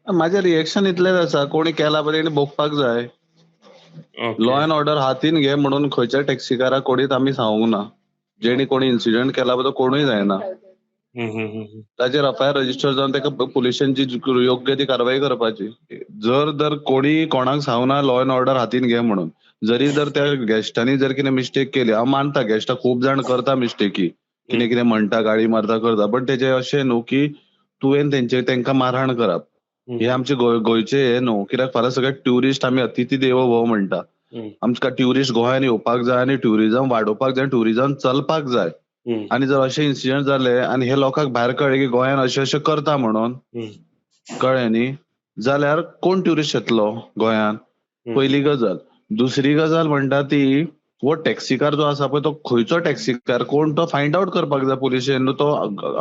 माझे रिएक्शन इतलेच आसा, कोणी केला बरें तेणी भोगपाक जाय. Law okay. एंड ऑर्डर हातीन घे म्हणून खंयच्या टॅक्सीकाराक कोणीच आमी सांगूंक ना. जेणी कोणी इन्सिडंट केला तो कोणूय जायना. हं, हं, हं, हं. ताचेर एफआयआर रजिस्टर जावन ताका पुलिसांची योग्य ती कारवाई करपाची. जर कोणी कोणाक सांगूना लॉ एंड ऑर्डर हातीन घे म्हणून. जरी जर त्या गेस्टांनी जर कितें मिस्टेक केली, हांव मानता गेस्टां खूब जाण करता मिस्टेकी. कितें कितें म्हणटा, गाडी मारता करता. बट तेजें अशें न्हू की तुवें तेंकां मारहाण करप. हं, हे आमचे गोंयचे हे न्हू. कित्याक फाल्यां सगळे ट्युरिस्ट आमी अतिथी देवो भव म्हणटा. हं, आमकां ट्युरिस्ट गोंयांत येवपाक जाय आनी ट्युरिझम वाडोवपाक जाय, ट्युरिझम चलपाक जाय. हं, आनी जर अशे इन्सिडंट जाले आनी हे लोकांक भायर कळ्ळें की गोंयांत अशें अशें करता म्हणून, हं, कळ्ळें न्ही, जाल्यार कोण ट्युरिस्ट येतलो गोंयांत? हं. पयली गजाल. दुसरी गजाल म्हणटा ती हो टॅक्सीकार जो आसा पळय तो खंयचो टॅक्सीकार कोण तो फायंड आवट करपाक जाय पुलिशेन. तो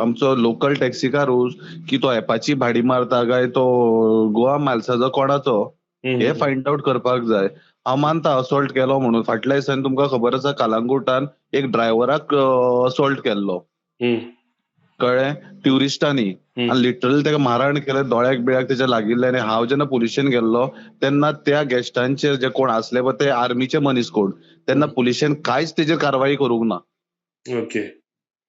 आमचो लोकल टॅक्सीकारूच की तो एपाची भाडी मारता काय तो गोवा मायल्साचो कोणाचो हं, हे हं, हं. फायंड आवट करपाक जाय. हांव मानता असॉल्ट केलो म्हणून. फाटल्या दिसांनी तुमकां खबर आसा कलंगुटान एक ड्रायव्हराक असॉल्ट केल्लो. हं, कळ्ळें? ट्युरिस्टांनी. हं. आनी लिटरली ताका मारहाण केलें, दोळ्याक बिळ्याक ताच्या लागिल्लें. आनी हांव जेन्ना पुलिशेन गेल्लो तेन्ना त्या गेस्टांचेर जे कोण आसले पळय ते आर्मीचे मनीस कोण, तेन्ना पुलिशेन कांयच तेजेर कारवाई करूंक ना. ओके.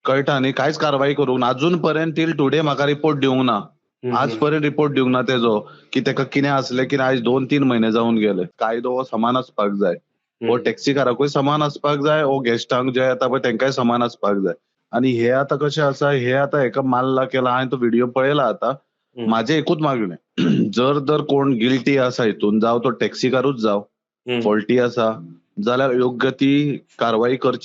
कळटा न्ही? कांयच कारवाई करूंक ना. अजून पर्यंत टील टुडे म्हाका रिपोर्ट दिवंक ना. हं, आज हं. पर्यंत रिपोर्ट दिवंक ना तेजो, की ताका कितें आसलें कितें. आयज 2-3 म्हयने जावन गेले. कायदो हो समान आसपाक जाय. हो हं. टॅक्सीकाराकूय समान आसपाक जाय, हो गेस्टांक जे येता पळय तेंकाय समान आसपाक जाय. आनी हे आतां कशें आसा, हे आतां हेका मारला केला, हांवें तो व्हिडिओ पळयला आतां. हं, म्हाजें एकूच मागणें जर कोण गिल्टी आसा हितून, जावं तो टॅक्सीकारूच जावं, हं. फॉल्टी आसा, जाल्यार योग्य ती कारवाई करची.